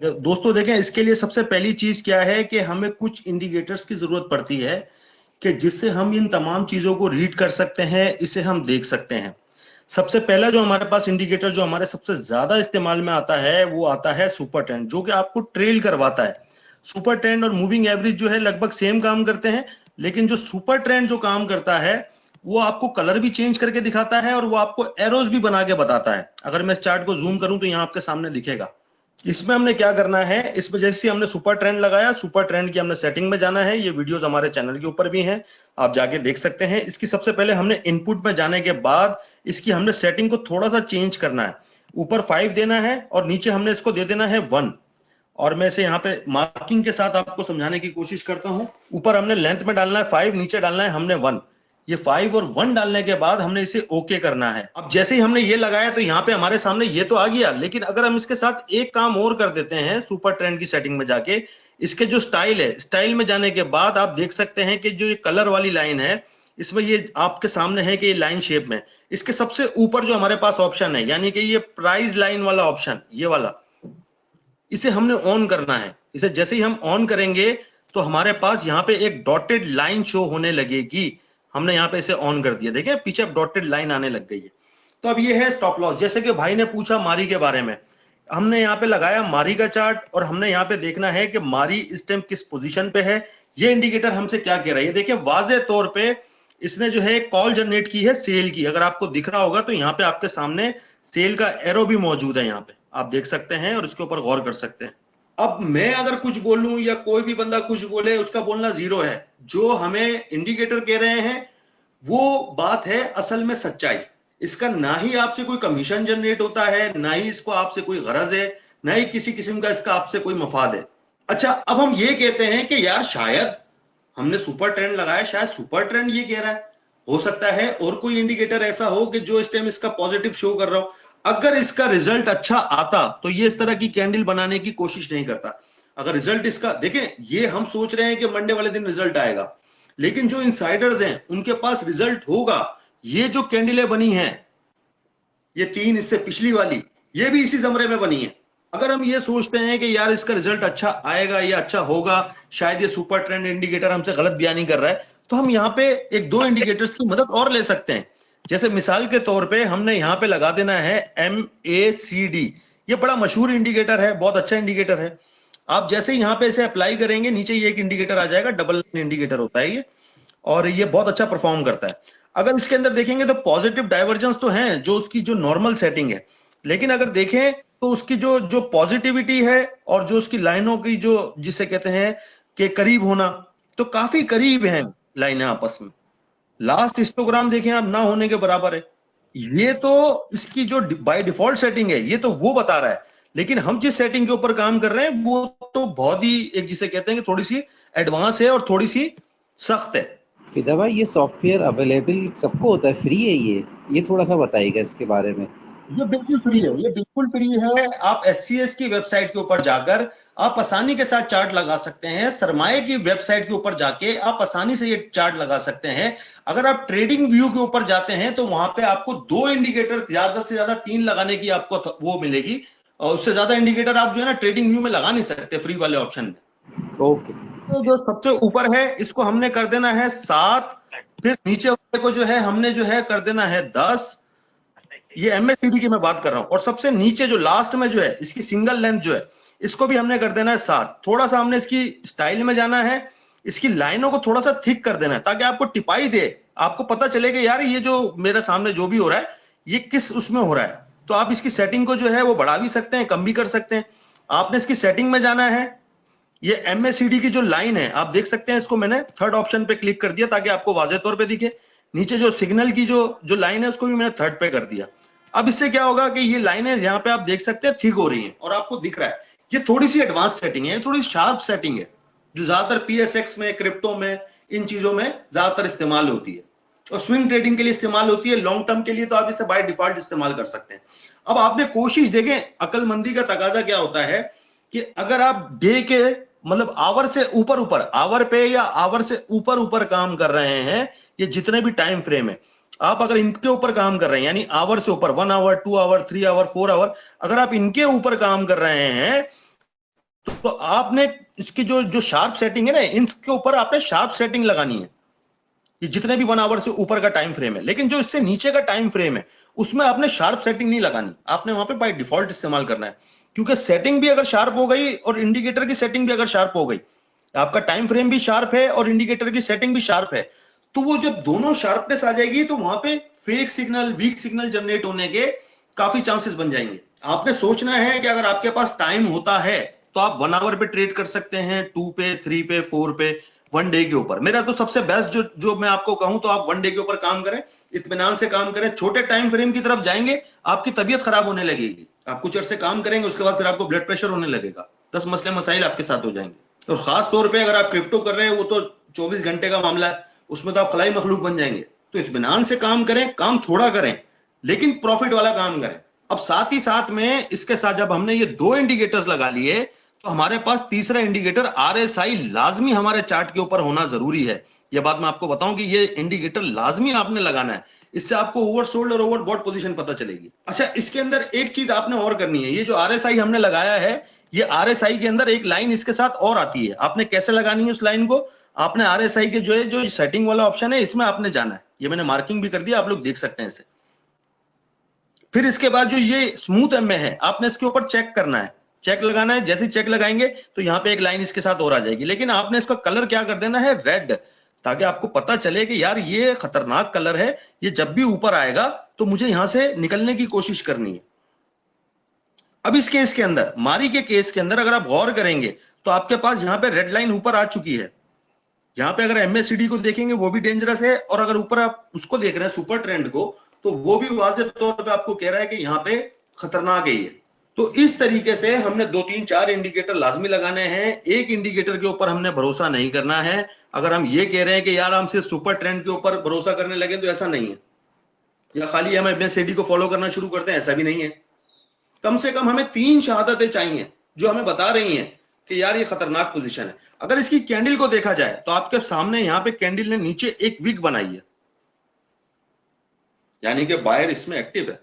दोस्तों देखें, इसके लिए सबसे पहली चीज क्या है कि हमें कुछ इंडिकेटर्स की जरूरत पड़ती है कि जिससे हम इन तमाम चीजों को रीड कर सकते हैं, इसे हम देख सकते हैं। सबसे पहला जो हमारे पास इंडिकेटर जो हमारे सबसे ज्यादा इस्तेमाल में आता है वो आता है सुपर ट्रेंड, जो कि आपको ट्रेल करवाता है। सुपर ट्रेंड और मूविंग एवरेज जो है लगभग सेम काम करते हैं, लेकिन जो सुपर ट्रेंड जो काम करता है वो आपको कलर भी चेंज करके दिखाता है और वो आपको एरोज भी बना के बताता है। अगर मैं चार्ट को जूम करूं तो यहां आपके सामने दिखेगा। इसमें हमने क्या करना है, इसमें जैसे हमने सुपर ट्रेंड लगाया, सुपर ट्रेंड की हमने सेटिंग में जाना है। ये वीडियोस हमारे चैनल के ऊपर भी हैं, आप जाके देख सकते हैं। इसकी सबसे पहले हमने इनपुट में जाने के बाद इसकी हमने सेटिंग को थोड़ा सा चेंज करना है। ऊपर 5 देना है और नीचे हमने इसको दे देना है 1। और मैं इसे यहाँ पे मार्किंग के साथ आपको समझाने की कोशिश करता हूं। ऊपर हमने लेंथ में डालना है 5, नीचे डालना है हमने 1। ये 5 और 1 डालने के बाद हमने इसे ओके करना है। अब जैसे ही हमने ये लगाया तो यहाँ पे हमारे सामने ये तो आ गया, लेकिन अगर हम इसके साथ एक काम और कर देते हैं सुपर ट्रेंड की सेटिंग में जाके, इसके जो स्टाइल है, स्टाइल में जाने के बाद आप देख सकते हैं कि जो ये कलर वाली लाइन है, इसमें ये आपके सामने है कि ये लाइन शेप में, इसके सबसे ऊपर जो हमारे पास ऑप्शन है, यानी कि ये प्राइस लाइन वाला ऑप्शन, ये वाला, इसे हमने ऑन करना है। इसे जैसे ही हम ऑन करेंगे तो हमारे पास यहाँ पे एक डॉटेड लाइन शो होने लगेगी। हमने यहाँ पे इसे ऑन कर दिया, देखिए पीछे अब डॉटेड लाइन आने लग गई है। तो अब ये है स्टॉप लॉस। जैसे कि भाई ने पूछा मारी के बारे में, हमने यहाँ पे लगाया मारी का चार्ट और हमने यहाँ पे देखना है कि मारी इस टाइम किस पोजीशन पे है। ये इंडिकेटर हमसे क्या कह रहा है, ये देखिए वाजे तौर पे इसने जो है कॉल जनरेट की है सेल की। अगर आपको दिख रहा होगा तो यहाँ पे आपके सामने सेल का एरो भी मौजूद है, यहाँ पे आप देख सकते हैं और इसके ऊपर गौर कर सकते हैं। अब मैं अगर कुछ बोलूं या कोई भी बंदा कुछ बोले, उसका बोलना जीरो है। जो हमें इंडिकेटर कह रहे हैं वो बात है असल में सच्चाई। इसका ना ही आपसे कोई कमीशन जनरेट होता है, ना ही इसको आपसे कोई गरज है, ना ही किसी किस्म का इसका आपसे कोई मफाद है। अच्छा, अब हम ये कहते हैं कि यार शायद हमने सुपर ट्रेंड लगाया, शायद सुपर ट्रेंड ये कह रहा है, हो सकता है और कोई इंडिकेटर ऐसा हो कि जो इस टाइम इसका पॉजिटिव शो कर रहा हो। अगर इसका रिजल्ट अच्छा आता तो ये इस तरह की कैंडल बनाने की कोशिश नहीं करता। अगर रिजल्ट इसका देखें, ये हम सोच रहे हैं कि मंडे वाले दिन रिजल्ट आएगा, लेकिन जो इनसाइडर्स हैं उनके पास रिजल्ट होगा। ये जो कैंडलें बनी हैं, ये 3, इससे पिछली वाली, ये भी इसी जमरे में बनी है। अगर हम ये सोचते हैं कि यार इसका रिजल्ट अच्छा आएगा या अच्छा होगा, शायद ये सुपर ट्रेंड इंडिकेटर हमसे गलत बयानी कर रहा है, तो हम यहाँ पे एक दो इंडिकेटर्स की मदद और ले सकते हैं। जैसे मिसाल के तौर पे हमने यहाँ पे लगा देना है MACD। ये बड़ा मशहूर इंडिकेटर है, बहुत अच्छा इंडिकेटर है। आप जैसे ही यहाँ पे इसे अप्लाई करेंगे, नीचे ये एक इंडिकेटर आ जाएगा, डबल लाइन इंडिकेटर होता है ये, और ये बहुत अच्छा परफॉर्म करता है। अगर इसके अंदर देखेंगे तो पॉजिटिव डाइवर्जेंस तो है जो उसकी जो नॉर्मल सेटिंग है, लेकिन अगर देखें तो उसकी जो जो पॉजिटिविटी है और जो उसकी लाइनों की जो जिसे कहते हैं कि करीब होना, तो काफी करीब है लाइनें आपस में। लास्ट हिस्टोग्राम देखें आप, ना होने के बराबर है। ये तो इसकी जो बाय डिफॉल्ट सेटिंग है ये तो वो बता रहा है, लेकिन हम जिस सेटिंग के ऊपर काम कर रहे हैं वो तो बहुत ही एक जिसे कहते हैं कि थोड़ी सी एडवांस है और थोड़ी सी सख्त है। फिदा भाई, ये सॉफ्टवेयर अवेलेबल सबको होता है, फ्री है ये थोड़ा सा बताइएगा इसके बारे में। ये बिल्कुल फ्री है, ये बिल्कुल फ्री है। आप SCS की वेबसाइट के ऊपर जाकर आप आसानी के साथ चार्ट लगा सकते हैं। सरमाए की वेबसाइट के ऊपर जाके आप आसानी से ये चार्ट लगा सकते हैं। अगर आप ट्रेडिंग व्यू के ऊपर जाते हैं तो वहां पे आपको 2 इंडिकेटर, ज्यादा से ज्यादा 3 लगाने की आपको वो मिलेगी, और उससे ज्यादा इंडिकेटर आप जो है ना ट्रेडिंग व्यू में लगा नहीं सकते फ्री वाले ऑप्शन में। ओके। तो जो सबसे ऊपर है इसको हमने कर देना है 7, फिर नीचे वाले को जो है हमने जो है कर देना है 10। ये MACD की मैं बात कर रहा हूं। और सबसे नीचे जो लास्ट में जो है इसकी सिंगल लेंथ जो है, इसको भी हमने कर देना है 7। थोड़ा सा हमने इसकी स्टाइल में जाना है, इसकी लाइनों को थोड़ा सा थिक कर देना है ताकि आपको टिपाई दे, आपको पता चले कि यार ये जो मेरे सामने जो भी हो रहा है ये किस उसमें हो रहा है। तो आप इसकी सेटिंग को जो है वो बढ़ा भी सकते हैं, कम भी कर सकते हैं। आपने इसकी सेटिंग में जाना है। ये MACD की जो लाइन है आप देख सकते हैं, इसको मैंने थर्ड ऑप्शन पे क्लिक कर दिया ताकि आपको वाज़ेह तौर पे दिखे। नीचे जो सिग्नल की जो लाइन है उसको भी मैंने थर्ड पे कर दिया। अब इससे क्या होगा कि ये लाइनें यहाँ पे आप देख सकते हैं थिक हो रही हैं और आपको दिख रहा है। ये थोड़ी सी एडवांस सेटिंग है, थोड़ी शार्प सेटिंग है, जो ज्यादातर PSX में, क्रिप्टो में, इन चीजों में ज्यादातर इस्तेमाल होती है और स्विंग ट्रेडिंग के लिए इस्तेमाल होती है। लॉन्ग टर्म के लिए तो आप इसे बाय डिफॉल्ट इस्तेमाल कर सकते हैं। अब आपने कोशिश देखें, अकलमंदी का तकाजा क्या होता है कि अगर आप डे के मतलब आवर से ऊपर आवर पे या आवर से ऊपर काम कर रहे हैं, ये जितने भी टाइम फ्रेम है, आप अगर इनके ऊपर काम कर रहे हैं यानी आवर से ऊपर 1 आवर, 2 आवर, 3 आवर, 4 आवर, अगर आप इनके ऊपर काम कर रहे हैं तो आपने इसकी जो जो शार्प सेटिंग है ना, इनके ऊपर आपने शार्प सेटिंग लगानी है, ये जितने भी 1 आवर से ऊपर का टाइम फ्रेम है। लेकिन जो इससे नीचे का टाइम फ्रेम है उसमें आपने शार्प सेटिंग नहीं लगानी, आपने वहां पे बाय डिफॉल्ट इस्तेमाल करना है। क्योंकि सेटिंग भी अगर शार्प हो गई और इंडिकेटर की सेटिंग भी अगर शार्प हो गई, आपका टाइम फ्रेम भी शार्प है और इंडिकेटर की सेटिंग भी शार्प है, तो वो जब दोनों शार्पनेस आ जाएगी तो वहां पे fake signal, weak signal generate होने के काफी चांसेस बन जाएंगे। आपने सोचना है कि अगर आपके पास टाइम होता है तो आप 1 आवर पे ट्रेड कर सकते हैं, 2 पे, 3 पे, 4 पे, 1 डे के ऊपर। मेरा तो सबसे बेस्ट जो मैं आपको कहूं तो आप 1 डे के ऊपर काम करें, इत्मीनान से काम करें। छोटे टाइम फ्रेम की तरफ जाएंगे आपकी तबीयत खराब होने लगेगी, आप कुछ अरसे काम करेंगे उसके बाद फिर आपको ब्लड प्रेशर होने लगेगा, 10 मसले मसाइल आपके साथ हो जाएंगे। और खास तौर पे अगर आप क्रिप्टो कर रहे हैं वो तो 24 घंटे का मामला है, उसमें तो आप खलाई मखलूक बन जाएंगे। तो इत्मीनान से काम करें, काम थोड़ा करें लेकिन प्रॉफिट वाला काम करें। अब साथ ही साथ में इसके साथ जब हमने ये 2 इंडिकेटर्स लगा लिए तो हमारे पास तीसरा इंडिकेटर RSI लाजमी हमारे चार्ट के ऊपर होना जरूरी है। ये बात मैं आपको बताऊं कि ये इंडिकेटर लाजमी आपने लगाना है, इससे आपको ओवरसोल्ड और ओवरबॉट पोजीशन पता चलेगी। अच्छा, इसके अंदर एक चीज आपने और करनी है, ये जो RSI हमने लगाया है, ये RSI के अंदर एक लाइन इसके साथ और आती है। आपने कैसे लगानी है उस लाइन को, आपने RSI के जो सेटिंग वाला ऑप्शन है इसमें आपने जाना है, ये मैंने मार्किंग भी कर दिया, आप लोग देख सकते हैं इसे। फिर इसके बाद जो ये स्मूथ एमए है, आपने इसके ऊपर चेक करना है, चेक लगाना है। जैसे चेक लगाएंगे तो यहां पे एक लाइन इसके साथ और आ जाएगी, लेकिन आपने इसका कलर क्या कर देना है, रेड, ताकि आपको पता चले कि यार ये खतरनाक कलर है, ये जब भी ऊपर आएगा तो मुझे यहां से निकलने की कोशिश करनी है। अब इस केस के अंदर, मारी के केस के अंदर अगर आप गौर करेंगे तो आपके पास यहां पे रेड लाइन ऊपर आ चुकी है। यहां पे अगर MACD को देखेंगे वो भी डेंजरस है, और अगर ऊपर आप उसको देख रहे हैं सुपर ट्रेंड को, तो वो भी वाज़ेह तौर पे आपको कह रहा है कि यहां पे खतरनाक है ये। तो इस तरीके से हमने 2 3 4 इंडिकेटर लाजमी लगाने हैं, एक इंडिकेटर के ऊपर हमने भरोसा नहीं करना है। अगर हम ये कह रहे हैं कि यार हम सिर्फ सुपर ट्रेंड के ऊपर भरोसा करने लगे तो ऐसा नहीं है, या खाली हम MACD को फॉलो करना शुरू करते हैं, ऐसा भी नहीं है। कम से कम हमें 3 शहादतें चाहिए जो हमें बता रही हैं कि यार ये खतरनाक पोजीशन है। अगर इसकी कैंडल को देखा जाए तो आपके सामने यहां पे कैंडल ने नीचे एक विक बनाई है, यानी कि बायर इसमें एक्टिव है।